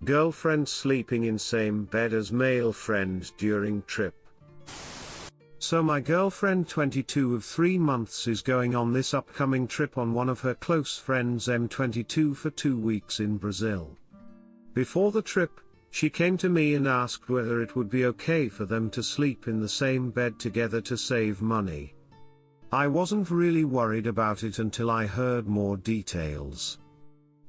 Girlfriend sleeping in same bed as male friend during trip. So my girlfriend 22 of 3 months is going on this upcoming trip on one of her close friends M22 for 2 weeks in Brazil. Before the trip, she came to me and asked whether it would be okay for them to sleep in the same bed together to save money. I wasn't really worried about it until I heard more details.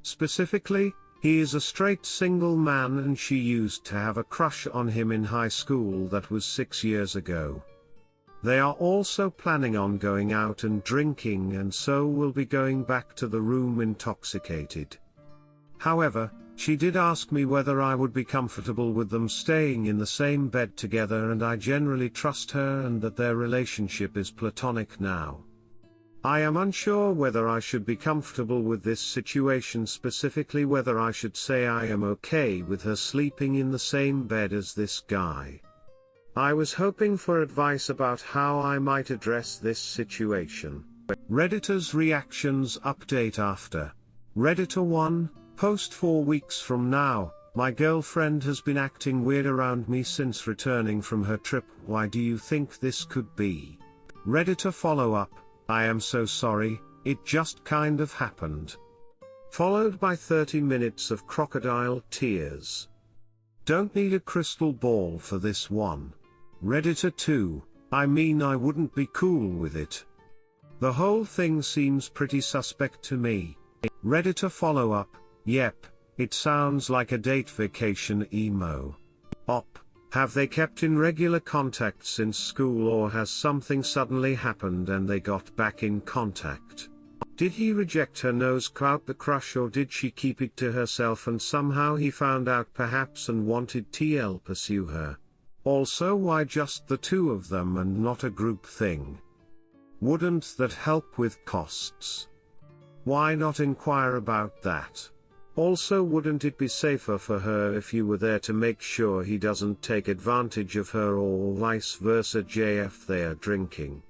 Specifically, he is a straight single man and she used to have a crush on him in high school. That was 6 years ago. They are also planning on going out and drinking and so will be going back to the room intoxicated. However, she did ask me whether I would be comfortable with them staying in the same bed together, and I generally trust her and that their relationship is platonic now. I am unsure whether I should be comfortable with this situation, specifically whether I should say I am okay with her sleeping in the same bed as this guy. I was hoping for advice about how I might address this situation. Redditor's reactions update after. Redditor 1, post 4 weeks from now, my girlfriend has been acting weird around me since returning from her trip. Why do you think this could be? Redditor follow-up, I am so sorry, it just kind of happened. Followed by 30 minutes of crocodile tears. Don't need a crystal ball for this one. Redditor 2, I mean I wouldn't be cool with it. The whole thing seems pretty suspect to me. Redditor follow-up, yep, it sounds like a date vacation emo. Op, have they kept in regular contact since school, or has something suddenly happened and they got back in contact? Did he reject her nose out the crush, or did she keep it to herself and somehow he found out perhaps and wanted TL pursue her? Also, why just the two of them and not a group thing? Wouldn't that help with costs? Why not inquire about that? Also, wouldn't it be safer for her if you were there to make sure he doesn't take advantage of her, or vice versa JF they are drinking?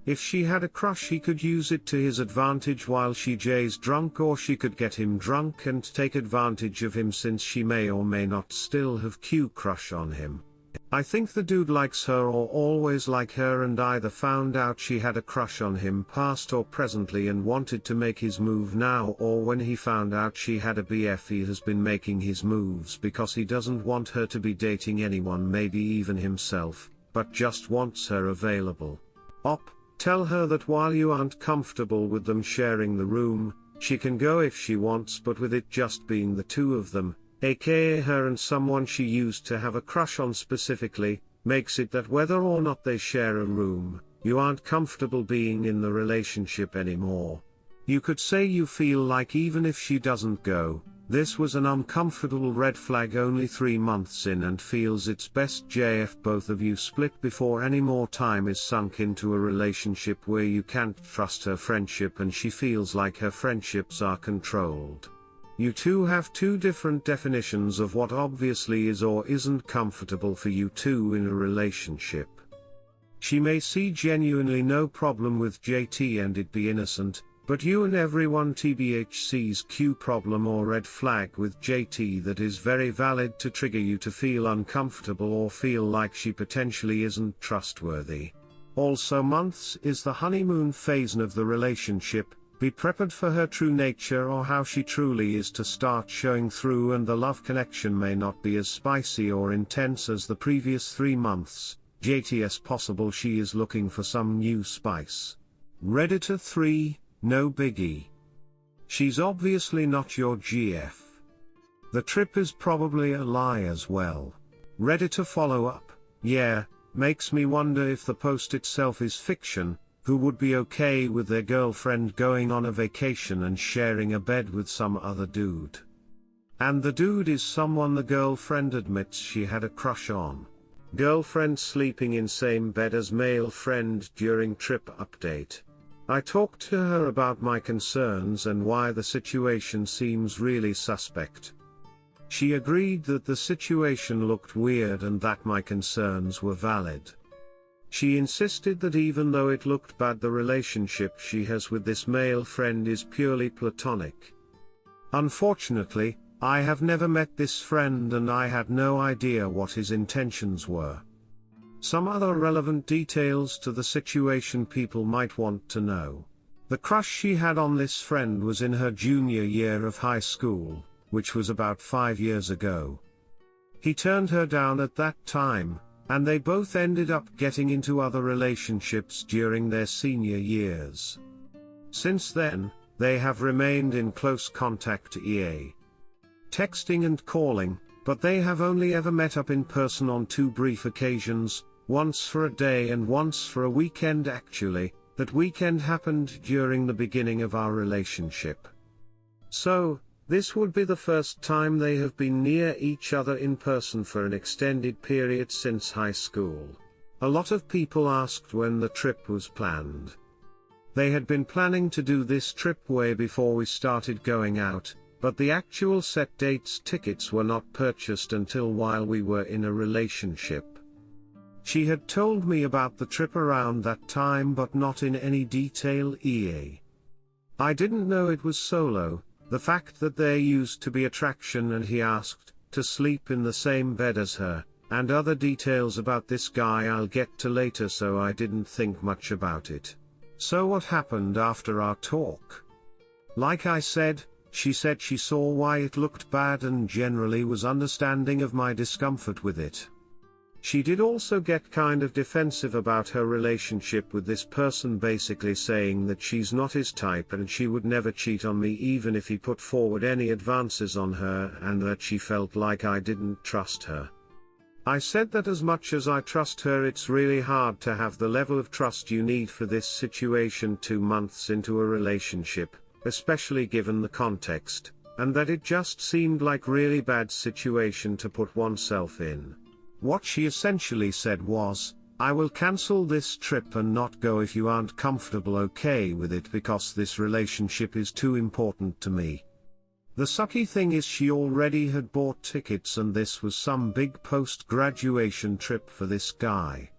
If she had a crush, he could use it to his advantage while she J's drunk, or she could get him drunk and take advantage of him since she may or may not still have Q crush on him. I think the dude likes her or always like her, and either found out she had a crush on him past or presently and wanted to make his move now, or when he found out she had a BF he has been making his moves because he doesn't want her to be dating anyone, maybe even himself, but just wants her available. Op, tell her that while you aren't comfortable with them sharing the room, she can go if she wants, but with it just being the two of them, aka her and someone she used to have a crush on specifically, makes it that whether or not they share a room, you aren't comfortable being in the relationship anymore. You could say you feel like even if she doesn't go, this was an uncomfortable red flag only 3 months in, and feels it's best JF both of you split before any more time is sunk into a relationship where you can't trust her friendship and she feels like her friendships are controlled. You two have two different definitions of what obviously is or isn't comfortable for you two in a relationship. She may see genuinely no problem with JT and it be innocent, but you and everyone TBH sees Q problem or red flag with JT that is very valid to trigger you to feel uncomfortable or feel like she potentially isn't trustworthy. Also, months is the honeymoon phase of the relationship. Be prepared for her true nature or how she truly is to start showing through, and the love connection may not be as spicy or intense as the previous 3 months. JTS possible she is looking for some new spice. Redditor 3, no biggie. She's obviously not your GF. The trip is probably a lie as well. Redditor follow up, yeah, makes me wonder if the post itself is fiction. Who would be okay with their girlfriend going on a vacation and sharing a bed with some other dude? And the dude is someone the girlfriend admits she had a crush on. Girlfriend sleeping in same bed as male friend during trip update. I talked to her about my concerns and why the situation seems really suspect. She agreed that the situation looked weird and that my concerns were valid. She insisted that even though it looked bad, the relationship she has with this male friend is purely platonic. Unfortunately, I have never met this friend and I had no idea what his intentions were. Some other relevant details to the situation people might want to know. The crush she had on this friend was in her junior year of high school, which was about 5 years ago. He turned her down at that time, and they both ended up getting into other relationships during their senior years. Since then, they have remained in close contact EA. Texting and calling, but they have only ever met up in person on 2 brief occasions, once for a day and once for a weekend actually. That weekend happened during the beginning of our relationship. So, this would be the first time they have been near each other in person for an extended period since high school. A lot of people asked when the trip was planned. They had been planning to do this trip way before we started going out, but the actual set dates tickets were not purchased until while we were in a relationship. She had told me about the trip around that time but not in any detail EA. I didn't know it was solo, the fact that there used to be attraction and he asked to sleep in the same bed as her, and other details about this guy I'll get to later, so I didn't think much about it. So what happened after our talk? Like I said, she said she saw why it looked bad and generally was understanding of my discomfort with it. She did also get kind of defensive about her relationship with this person, basically saying that she's not his type and she would never cheat on me even if he put forward any advances on her, and that she felt like I didn't trust her. I said that as much as I trust her, it's really hard to have the level of trust you need for this situation 2 months into a relationship, especially given the context, and that it just seemed like really bad situation to put oneself in. What she essentially said was, I will cancel this trip and not go if you aren't comfortable okay with it because this relationship is too important to me. The sucky thing is she already had bought tickets and this was some big post-graduation trip for this guy.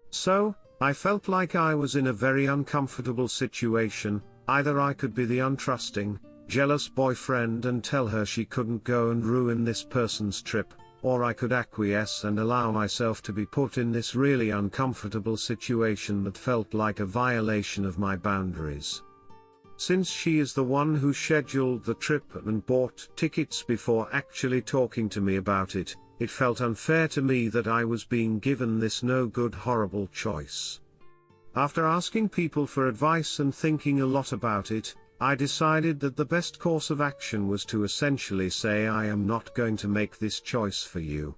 So, I felt like I was in a very uncomfortable situation. Either I could be the untrusting, jealous boyfriend and tell her she couldn't go and ruin this person's trip, or I could acquiesce and allow myself to be put in this really uncomfortable situation that felt like a violation of my boundaries. Since she is the one who scheduled the trip and bought tickets before actually talking to me about it, it felt unfair to me that I was being given this no-good horrible choice. After asking people for advice and thinking a lot about it, I decided that the best course of action was to essentially say I am not going to make this choice for you.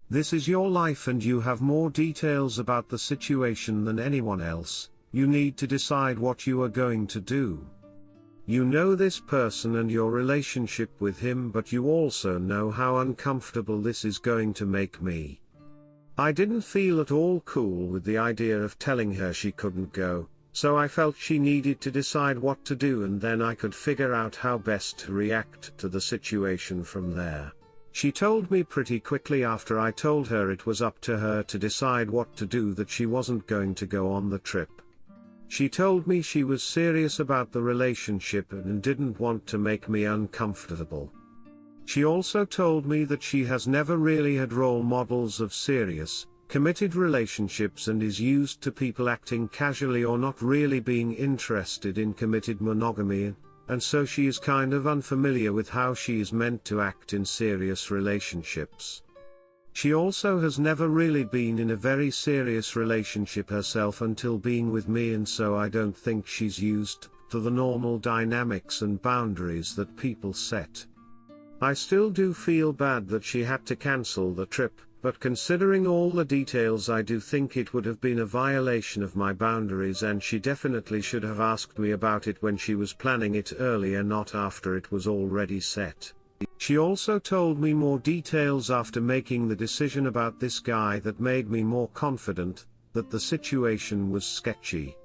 This is your life and you have more details about the situation than anyone else. You need to decide what you are going to do. You know this person and your relationship with him, but you also know how uncomfortable this is going to make me. I didn't feel at all cool with the idea of telling her she couldn't go. So I felt she needed to decide what to do and then I could figure out how best to react to the situation from there. She told me pretty quickly after I told her it was up to her to decide what to do that she wasn't going to go on the trip. She told me she was serious about the relationship and didn't want to make me uncomfortable. She also told me that she has never really had role models of serious, committed relationships and is used to people acting casually or not really being interested in committed monogamy, and so she is kind of unfamiliar with how she is meant to act in serious relationships. She also has never really been in a very serious relationship herself until being with me, and so I don't think she's used to the normal dynamics and boundaries that people set. I still do feel bad that she had to cancel the trip, but considering all the details I do think it would have been a violation of my boundaries and she definitely should have asked me about it when she was planning it earlier, not after it was already set. She also told me more details after making the decision about this guy that made me more confident that the situation was sketchy.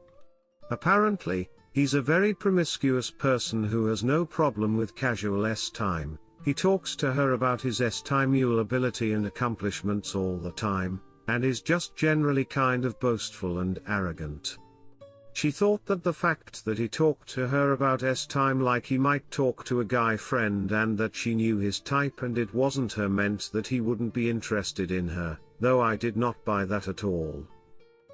Apparently, he's a very promiscuous person who has no problem with casual S-time. He talks to her about his S-time ability and accomplishments all the time, and is just generally kind of boastful and arrogant. She thought that the fact that he talked to her about time like he might talk to a guy friend and that she knew his type and it wasn't her meant that he wouldn't be interested in her, though I did not buy that at all.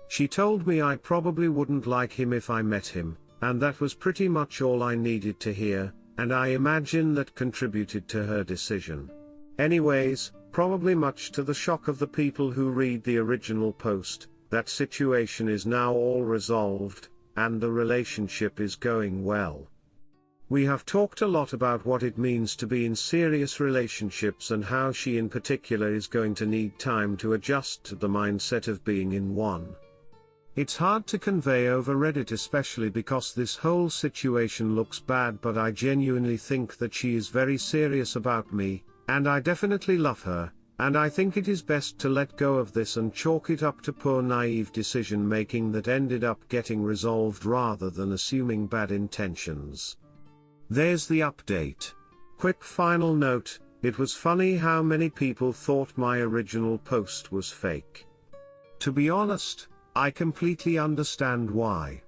She told me I probably wouldn't like him if I met him, and that was pretty much all I needed to hear, and I imagine that contributed to her decision. Anyways, probably much to the shock of the people who read the original post, that situation is now all resolved, and the relationship is going well. We have talked a lot about what it means to be in serious relationships and how she in particular is going to need time to adjust to the mindset of being in one. It's hard to convey over Reddit, especially because this whole situation looks bad, but I genuinely think that she is very serious about me, and I definitely love her. And I think it is best to let go of this and chalk it up to poor naive decision making that ended up getting resolved rather than assuming bad intentions. There's the update. Quick final note, it was funny how many people thought my original post was fake. To be honest, I completely understand why.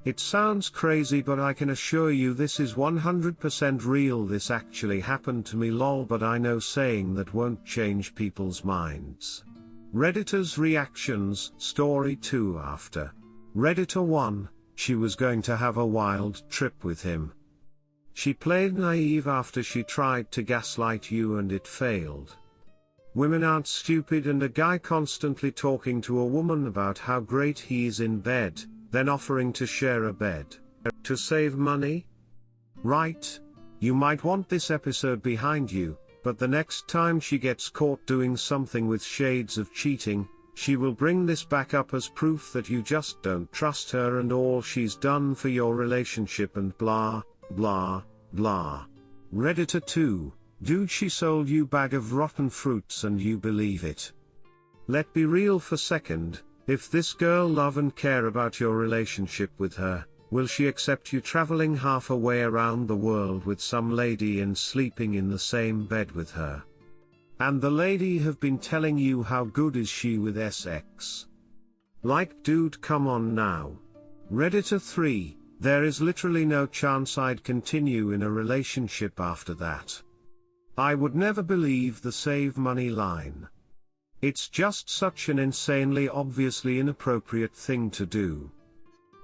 It sounds crazy, but I can assure you this is 100% real. This actually happened to me, lol, but I know saying that won't change people's minds. Redditors' reactions, story 2 after. Redditor 1, she was going to have a wild trip with him. She played naive after she tried to gaslight you and it failed. Women aren't stupid, and a guy constantly talking to a woman about how great he is in bed, then offering to share a bed. To save money? Right? You might want this episode behind you, but the next time she gets caught doing something with shades of cheating, she will bring this back up as proof that you just don't trust her and all she's done for your relationship and blah, blah, blah. Redditor 2, dude, she sold you bag of rotten fruits and you believe it. Let be real for second. If this girl love and care about your relationship with her, will she accept you traveling half a way around the world with some lady and sleeping in the same bed with her? And the lady have been telling you how good is she with sex? Like, dude, come on now. Redditor 3, there is literally no chance I'd continue in a relationship after that. I would never believe the save money line. It's just such an insanely obviously inappropriate thing to do.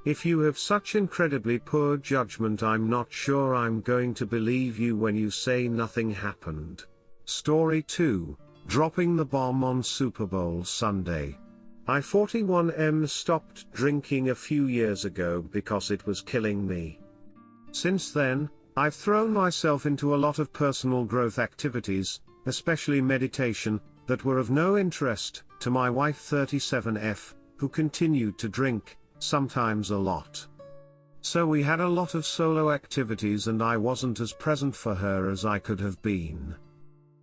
If you have such incredibly poor judgment, I'm not sure I'm going to believe you when you say nothing happened. Story 2, dropping the bomb on Super Bowl Sunday. I 41M stopped drinking a few years ago because it was killing me. Since then, I've thrown myself into a lot of personal growth activities, especially meditation, that were of no interest to my wife 37F, who continued to drink, sometimes a lot. So we had a lot of solo activities and I wasn't as present for her as I could have been.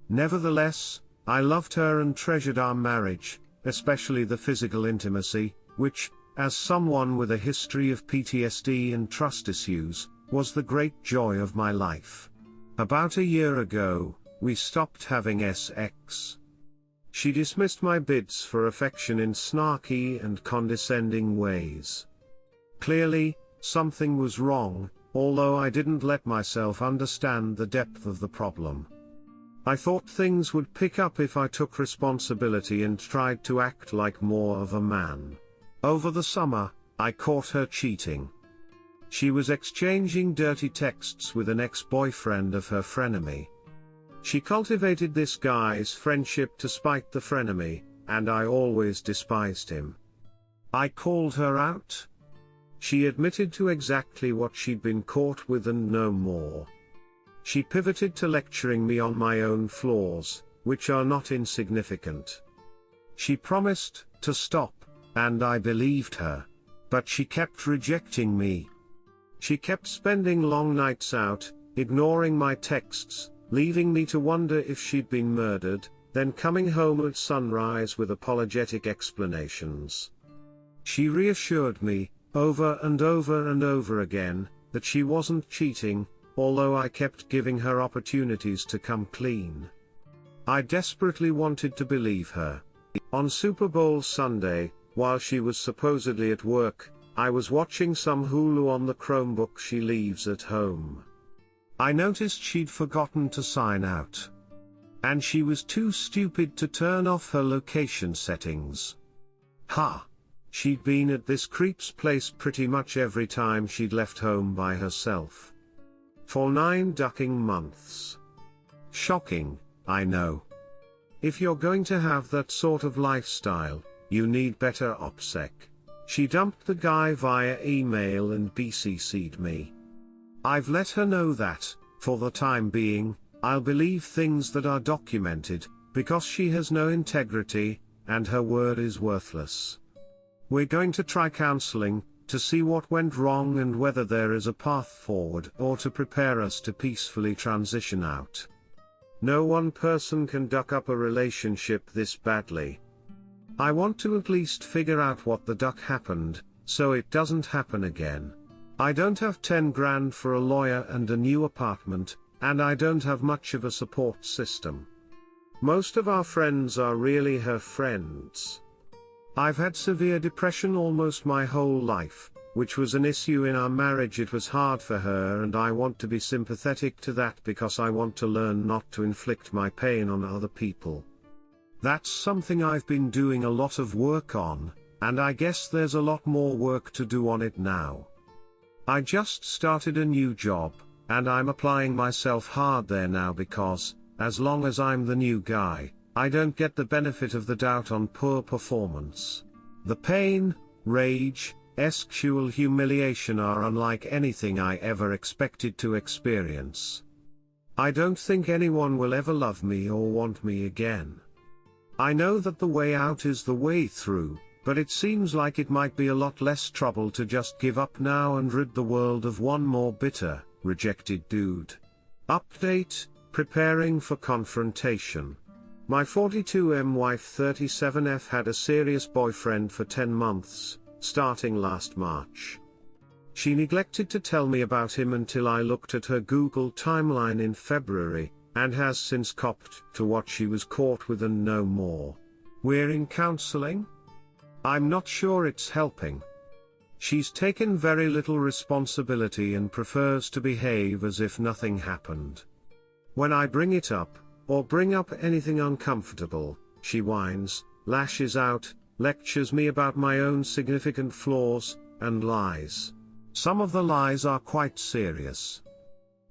Nevertheless, I loved her and treasured our marriage, especially the physical intimacy, which, as someone with a history of PTSD and trust issues, was the great joy of my life. About a year ago, we stopped having sex. She dismissed my bids for affection in snarky and condescending ways. Clearly, something was wrong, although I didn't let myself understand the depth of the problem. I thought things would pick up if I took responsibility and tried to act like more of a man. Over the summer, I caught her cheating. She was exchanging dirty texts with an ex-boyfriend of her frenemy. She cultivated this guy's friendship to spite the frenemy, and I always despised him. I called her out. She admitted to exactly what she'd been caught with and no more. She pivoted to lecturing me on my own flaws, which are not insignificant. She promised to stop, and I believed her. But she kept rejecting me. She kept spending long nights out, ignoring my texts, leaving me to wonder if she'd been murdered, then coming home at sunrise with apologetic explanations. She reassured me, over and over and over again, that she wasn't cheating, although I kept giving her opportunities to come clean. I desperately wanted to believe her. On Super Bowl Sunday, while she was supposedly at work, I was watching some Hulu on the Chromebook she leaves at home. I noticed she'd forgotten to sign out. And she was too stupid to turn off her location settings. Ha! She'd been at this creep's place pretty much every time she'd left home by herself. For 9 ducking months. Shocking, I know. If you're going to have that sort of lifestyle, you need better OPSEC. She dumped the guy via email and BCC'd me. I've let her know that, for the time being, I'll believe things that are documented, because she has no integrity, and her word is worthless. We're going to try counseling, to see what went wrong and whether there is a path forward or to prepare us to peacefully transition out. No one person can duck up a relationship this badly. I want to at least figure out what the duck happened, so it doesn't happen again. I don't have 10 grand for a lawyer and a new apartment, and I don't have much of a support system. Most of our friends are really her friends. I've had severe depression almost my whole life, which was an issue in our marriage. It was hard for her, and I want to be sympathetic to that because I want to learn not to inflict my pain on other people. That's something I've been doing a lot of work on, and I guess there's a lot more work to do on it now. I just started a new job, and I'm applying myself hard there now because, as long as I'm the new guy, I don't get the benefit of the doubt on poor performance. The pain, rage, sexual humiliation are unlike anything I ever expected to experience. I don't think anyone will ever love me or want me again. I know that the way out is the way through, but it seems like it might be a lot less trouble to just give up now and rid the world of one more bitter, rejected dude. Update: preparing for confrontation. My 42M wife 37F had a serious boyfriend for 10 months, starting last March. She neglected to tell me about him until I looked at her Google timeline in February, and has since copped to what she was caught with and no more. We're in counseling? I'm not sure it's helping. She's taken very little responsibility and prefers to behave as if nothing happened. When I bring it up, or bring up anything uncomfortable, she whines, lashes out, lectures me about my own significant flaws, and lies. Some of the lies are quite serious.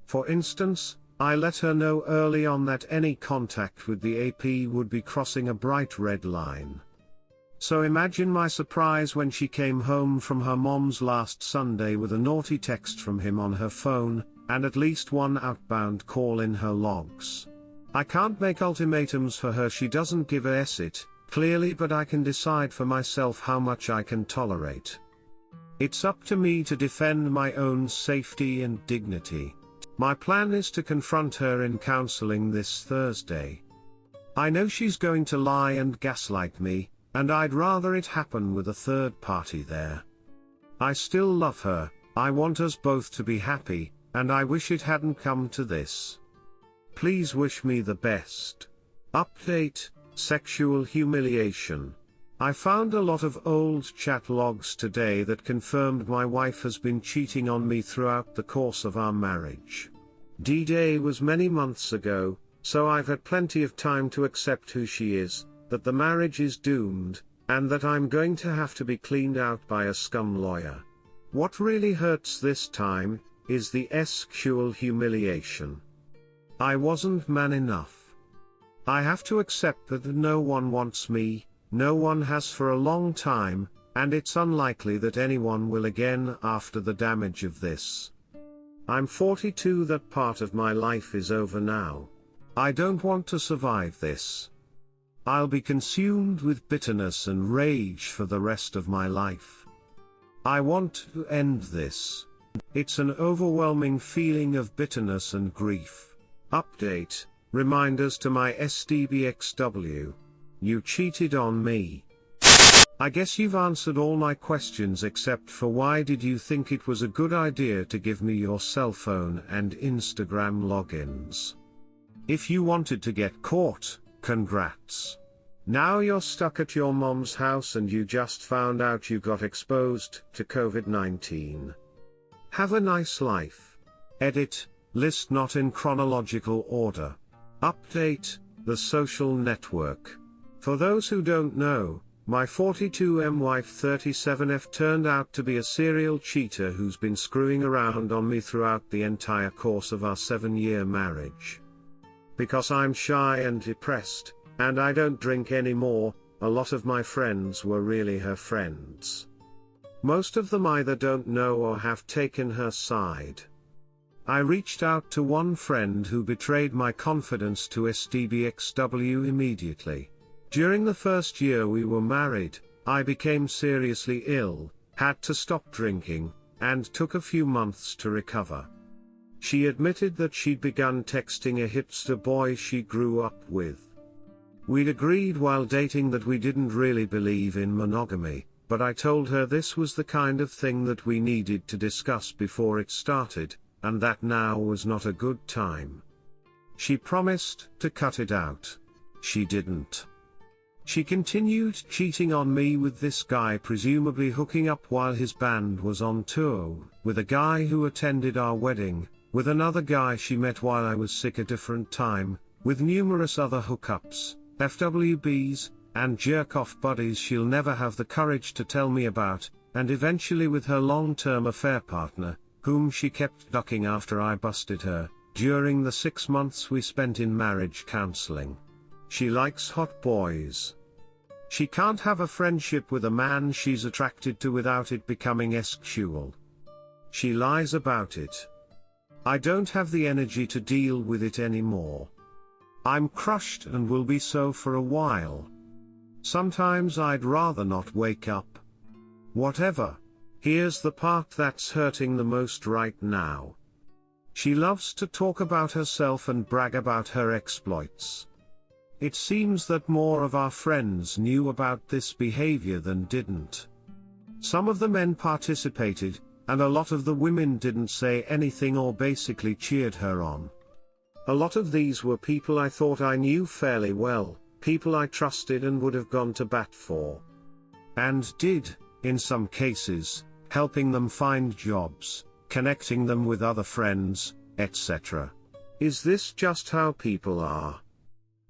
For instance, I let her know early on that any contact with the AP would be crossing a bright red line. So imagine my surprise when she came home from her mom's last Sunday with a naughty text from him on her phone, and at least one outbound call in her logs. I can't make ultimatums for her, she doesn't give a shit, clearly, but I can decide for myself how much I can tolerate. It's up to me to defend my own safety and dignity. My plan is to confront her in counseling this Thursday. I know she's going to lie and gaslight me, and I'd rather it happen with a third party there. I still love her, I want us both to be happy, and I wish it hadn't come to this. Please wish me the best. Update: sexual humiliation. I found a lot of old chat logs today that confirmed my wife has been cheating on me throughout the course of our marriage. D-Day was many months ago, so I've had plenty of time to accept who she is, that the marriage is doomed, and that I'm going to have to be cleaned out by a scum lawyer. What really hurts this time is the sexual humiliation. I wasn't man enough. I have to accept that no one wants me, no one has for a long time, and it's unlikely that anyone will again after the damage of this. I'm 42, that part of my life is over now. I don't want to survive this. I'll be consumed with bitterness and rage for the rest of my life. I want to end this. It's an overwhelming feeling of bitterness and grief. Update: reminders to my SDBXW. You cheated on me. I guess you've answered all my questions except for why did you think it was a good idea to give me your cell phone and Instagram logins? If you wanted to get caught, congrats. Now you're stuck at your mom's house and you just found out you got exposed to COVID-19. Have a nice life. Edit, list not in chronological order. Update, the social network. For those who don't know, my 42M wife 37F turned out to be a serial cheater who's been screwing around on me throughout the entire course of our 7-year marriage. Because I'm shy and depressed, and I don't drink anymore, a lot of my friends were really her friends. Most of them either don't know or have taken her side. I reached out to one friend who betrayed my confidence to SDBXW immediately. During the first year we were married, I became seriously ill, had to stop drinking, and took a few months to recover. She admitted that she'd begun texting a hipster boy she grew up with. We'd agreed while dating that we didn't really believe in monogamy, but I told her this was the kind of thing that we needed to discuss before it started, and that now was not a good time. She promised to cut it out. She didn't. She continued cheating on me with this guy, presumably hooking up while his band was on tour, with a guy who attended our wedding, with another guy she met while I was sick a different time, with numerous other hookups, FWBs, and jerk-off buddies she'll never have the courage to tell me about, and eventually with her long-term affair partner, whom she kept ducking after I busted her, during the 6 months we spent in marriage counseling. She likes hot boys. She can't have a friendship with a man she's attracted to without it becoming sexual. She lies about it. I don't have the energy to deal with it anymore. I'm crushed and will be so for a while. Sometimes I'd rather not wake up. Whatever. Here's the part that's hurting the most right now. She loves to talk about herself and brag about her exploits. It seems that more of our friends knew about this behavior than didn't. Some of the men participated, and a lot of the women didn't say anything or basically cheered her on. A lot of these were people I thought I knew fairly well, people I trusted and would have gone to bat for. And did, in some cases, helping them find jobs, connecting them with other friends, etc. Is this just how people are?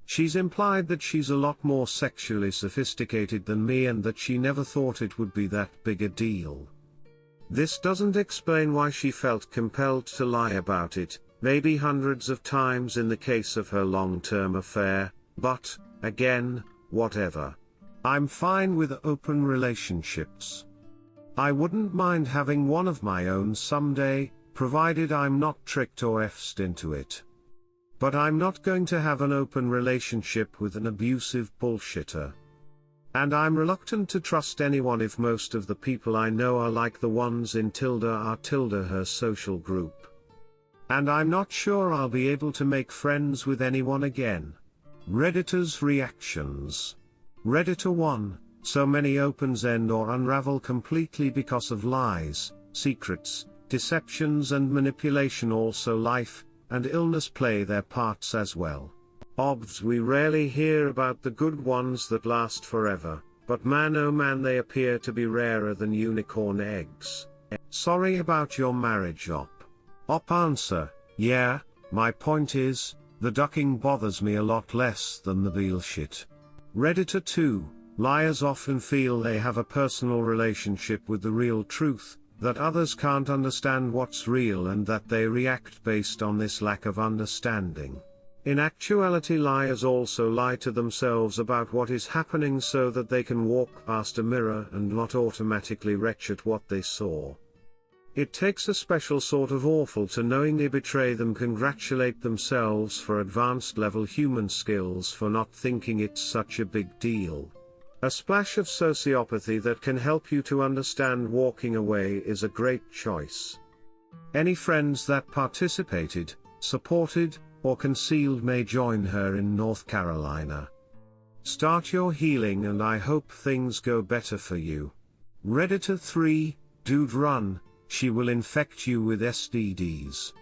She's implied that she's a lot more sexually sophisticated than me and that she never thought it would be that big a deal. This doesn't explain why she felt compelled to lie about it, maybe hundreds of times in the case of her long-term affair, but, again, whatever. I'm fine with open relationships. I wouldn't mind having one of my own someday, provided I'm not tricked or F'd into it. But I'm not going to have an open relationship with an abusive bullshitter. And I'm reluctant to trust anyone if most of the people I know are like the ones in her social group. And I'm not sure I'll be able to make friends with anyone again. Redditors' reactions. Redditor 1, so many opens end or unravel completely because of lies, secrets, deceptions and manipulation. Also life and illness play their parts as well. Obvs, we rarely hear about the good ones that last forever, but man oh man, they appear to be rarer than unicorn eggs. Sorry about your marriage, Op. Op answer, yeah, my point is, the ducking bothers me a lot less than the bullshit. Redditor 2, liars often feel they have a personal relationship with the real truth, that others can't understand what's real and that they react based on this lack of understanding. In actuality, liars also lie to themselves about what is happening so that they can walk past a mirror and not automatically retch at what they saw. It takes a special sort of awful to knowingly betray them, congratulate themselves for advanced level human skills for not thinking it's such a big deal. A splash of sociopathy that can help you to understand walking away is a great choice. Any friends that participated, supported, or concealed may join her in North Carolina. Start your healing and I hope things go better for you. Redditor 3, dude run, she will infect you with STDs.